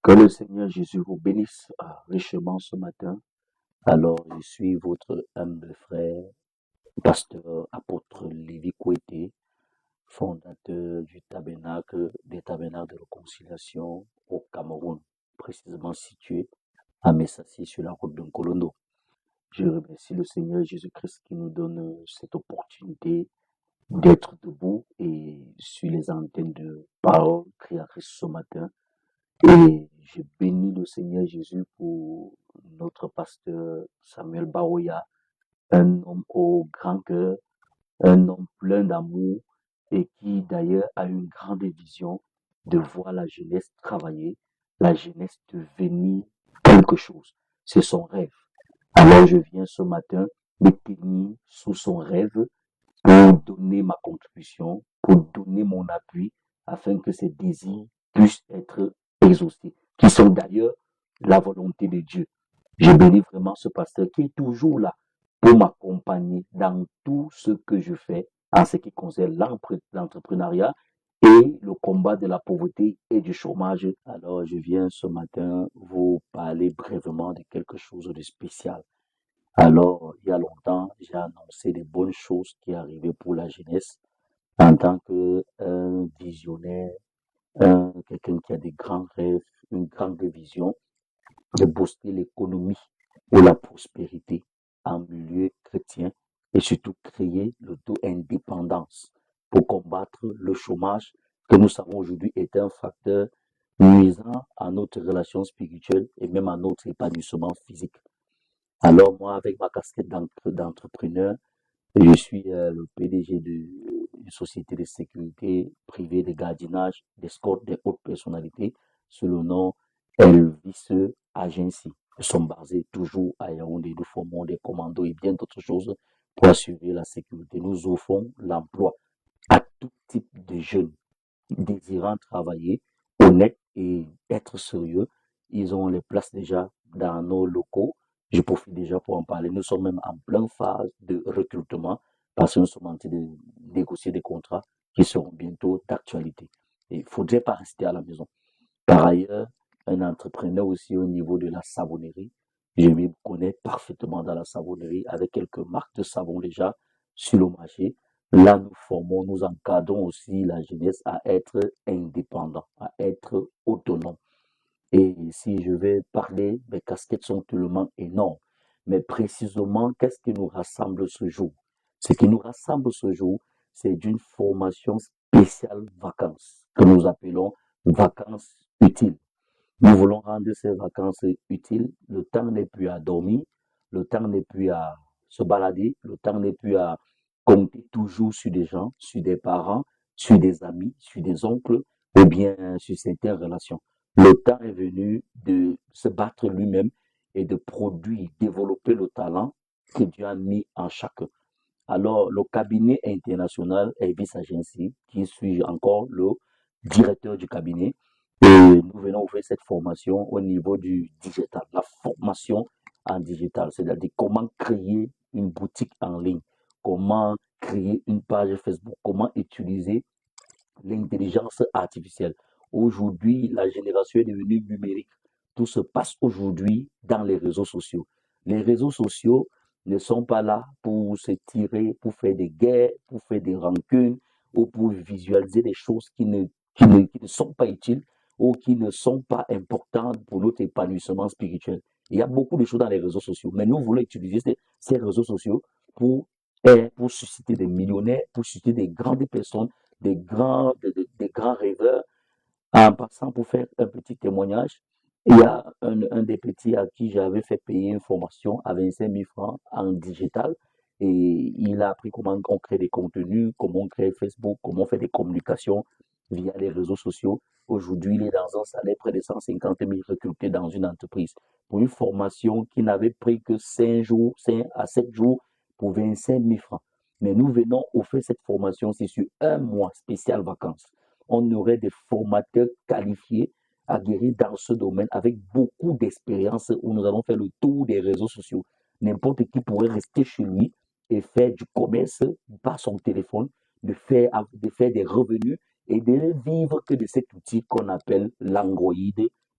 Que le Seigneur Jésus vous bénisse richement ce matin. Alors, je suis votre humble frère, pasteur apôtre Lévi Kouété, fondateur du tabernacle, des tabernacles de réconciliation au Cameroun, précisément situé à Messassi sur la route d'un Colondo. Je remercie le Seigneur Jésus-Christ qui nous donne cette opportunité d'être debout et sur les antennes de parole créatrice ce matin. Et je bénis le Seigneur Jésus pour notre pasteur Samuel Baroya, un homme au grand cœur, un homme plein d'amour et qui d'ailleurs a une grande vision de voir la jeunesse travailler, la jeunesse devenir quelque chose. C'est son rêve. Alors je viens ce matin me tenir sous son rêve pour donner ma contribution, pour donner mon appui afin que ses désirs puissent être exaucés, qui sont d'ailleurs la volonté de Dieu. Je bénis vraiment ce pasteur qui est toujours là pour m'accompagner dans tout ce que je fais en ce qui concerne l'entrepreneuriat et le combat de la pauvreté et du chômage. Alors, je viens ce matin vous parler brièvement de quelque chose de spécial. Alors, il y a longtemps, j'ai annoncé des bonnes choses qui arrivaient pour la jeunesse en tant qu'un visionnaire, quelqu'un qui a des grands rêves, une grande vision de booster l'économie ou la prospérité en milieu chrétien et surtout créer l'auto-indépendance pour combattre le chômage que nous savons aujourd'hui est un facteur nuisant à notre relation spirituelle et même à notre épanouissement physique. Alors moi, avec ma casquette d'entrepreneur, je suis le PDG d'une société de sécurité privée de gardiennage, d'escorte des hautes personnalités sous le nom Elvis Agency. Nous sommes basés toujours à Yaoundé, nous formons des commandos et bien d'autres choses pour assurer la sécurité. Nous offrons l'emploi à tout type de jeunes désirant travailler, honnêtes et être sérieux. Ils ont les places déjà dans nos locaux. Je profite déjà pour en parler. Nous sommes même en pleine phase de recrutement parce que nous sommes en train de négocier des contrats qui seront bientôt d'actualité. Et il ne faudrait pas rester à la maison. Par ailleurs, un entrepreneur aussi au niveau de la savonnerie. Je me connais parfaitement dans la savonnerie avec quelques marques de savon déjà sur le marché. Là, nous formons, nous encadrons aussi la jeunesse à être indépendant, à être autonome. Et si je vais parler, mes casquettes sont tellement énormes. Mais précisément, qu'est-ce qui nous rassemble ce jour? Ce qui nous rassemble ce jour, c'est d'une formation spéciale vacances, que nous appelons vacances utiles. Nous voulons rendre ces vacances utiles. Le temps n'est plus à dormir, le temps n'est plus à se balader, le temps n'est plus à compter toujours sur des gens, sur des parents, sur des amis, sur des oncles ou bien sur certaines relations. Le temps est venu de se battre lui-même et de produire, développer le talent que Dieu a mis en chacun. Alors, le cabinet international Elvis Agency, qui suis encore le directeur du cabinet, et nous venons ouvrir cette formation au niveau du digital, la formation en digital, c'est-à-dire comment créer une boutique en ligne, comment créer une page Facebook, comment utiliser l'intelligence artificielle. Aujourd'hui, la génération est devenue numérique. Tout se passe aujourd'hui dans les réseaux sociaux. Les réseaux sociaux ne sont pas là pour se tirer, pour faire des guerres, pour faire des rancunes ou pour visualiser des choses qui ne sont pas utiles ou qui ne sont pas importantes pour notre épanouissement spirituel. Il y a beaucoup de choses dans les réseaux sociaux, mais nous voulons utiliser ces réseaux sociaux pour, pour susciter des millionnaires, pour susciter des grandes personnes des grands rêveurs. En passant pour faire un petit témoignage, il y a un des petits à qui j'avais fait payer une formation à 25 000 francs en digital et il a appris comment on crée des contenus, comment on crée Facebook, comment on fait des communications via les réseaux sociaux. Aujourd'hui, il est dans un salaire près de 150 000 recruté dans une entreprise pour une formation qui n'avait pris que 5 jours, 5 à 7 jours pour 25 000 francs. Mais nous venons offrir cette formation, c'est sur un mois spécial vacances. On aurait des formateurs qualifiés, aguerris dans ce domaine, avec beaucoup d'expérience, où nous allons faire le tour des réseaux sociaux. N'importe qui pourrait rester chez lui et faire du commerce par son téléphone, de faire des revenus et de ne vivre que de cet outil qu'on appelle l'Android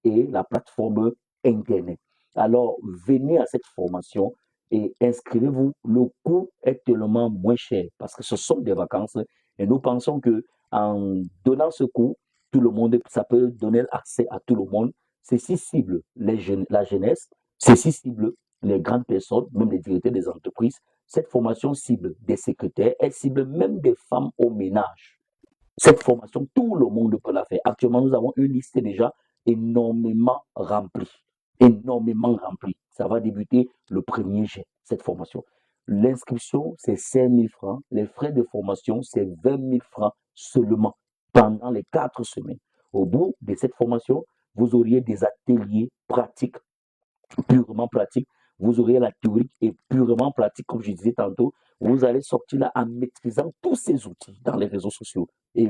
et la plateforme Internet. Alors, venez à cette formation et inscrivez-vous. Le coût est tellement moins cher parce que ce sont des vacances et nous pensons que en donnant ce coût, tout le monde, ça peut donner accès à tout le monde. C'est si cible les jeunes, la jeunesse, c'est si cible les grandes personnes, même les directeurs des entreprises. Cette formation cible des secrétaires, elle cible même des femmes au ménage. Cette formation, tout le monde peut la faire. Actuellement, nous avons une liste déjà énormément remplie. Énormément remplie. Ça va débuter le 1er juin, cette formation. L'inscription, c'est 5 000 francs. Les frais de formation, c'est 20 000 francs seulement pendant les 4 semaines. Au bout de cette formation, vous auriez des ateliers pratiques purement pratique. Vous aurez la théorie et purement pratique, comme je disais tantôt. Vous allez sortir là en maîtrisant tous ces outils dans les réseaux sociaux. Et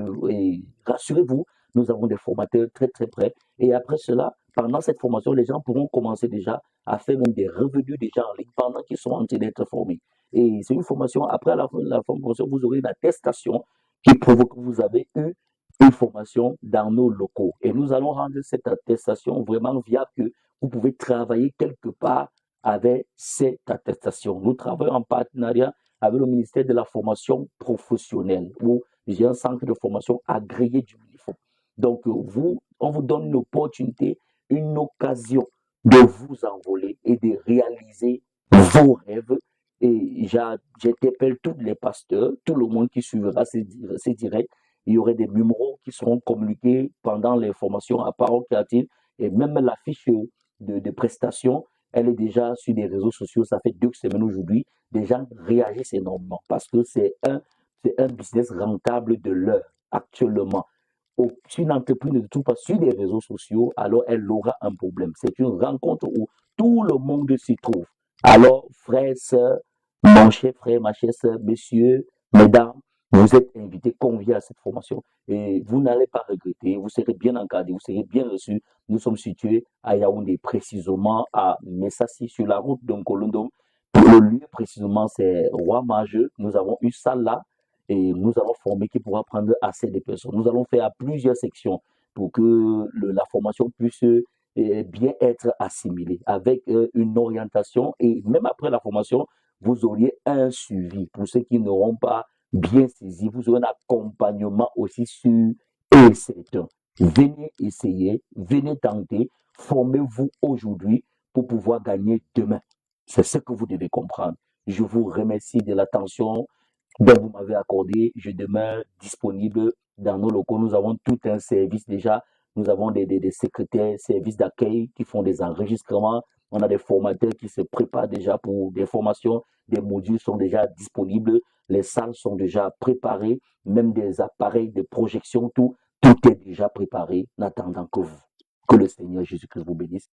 rassurez-vous, nous avons des formateurs très très prêts. Et après cela, pendant cette formation, les gens pourront commencer déjà à faire même des revenus déjà en ligne pendant qu'ils sont en train d'être formés. Et c'est une formation, après la formation, vous aurez une attestation qui prouve que vous avez eu une formation dans nos locaux. Et nous allons rendre cette attestation vraiment viable que vous pouvez travailler quelque part avec cette attestation. Nous travaillons en partenariat avec le ministère de la formation professionnelle où j'ai un centre de formation agréé du MINIFOP. Donc, on vous donne une opportunité, une occasion de vous envoler et de réaliser vos rêves. Et j'interpelle tous les pasteurs, tout le monde qui suivra ces directs. Il y aurait des numéros qui seront communiqués pendant les formations à parole créative et même la fiche de prestations, elle est déjà sur les réseaux sociaux. Ça fait 2 semaines aujourd'hui. Les gens réagissent énormément parce que c'est un business rentable de l'heure actuellement. Si une entreprise ne trouve pas sur les réseaux sociaux, alors elle aura un problème. C'est une rencontre où tout le monde s'y trouve. Alors, frères, sœurs, mon cher frère, ma chère sœur, messieurs, mesdames, vous êtes invités, conviés à cette formation et vous n'allez pas regretter. Vous serez bien encadrés, vous serez bien reçus. Nous sommes situés à Yaoundé, précisément à Messassi, sur la route d'Onkolondom. Le lieu précisément, c'est Roi Majeux. Nous avons une salle là et nous allons former qui pourra prendre assez de personnes. Nous allons faire plusieurs sections pour que la formation puisse bien être assimilée avec une orientation et même après la formation, vous auriez un suivi. Pour ceux qui n'auront pas bien saisi, vous aurez un accompagnement aussi sûr et certain. Venez essayer, venez tenter, formez-vous aujourd'hui pour pouvoir gagner demain. C'est ce que vous devez comprendre. Je vous remercie de l'attention dont vous m'avez accordé. Je demeure disponible dans nos locaux. Nous avons tout un service déjà. Nous avons des secrétaires, services d'accueil qui font des enregistrements. On a des formateurs qui se préparent déjà pour des formations. Des modules sont déjà disponibles. Les salles sont déjà préparées. Même des appareils de projection, tout est déjà préparé, n'attendant que vous. Que le Seigneur Jésus-Christ vous bénisse.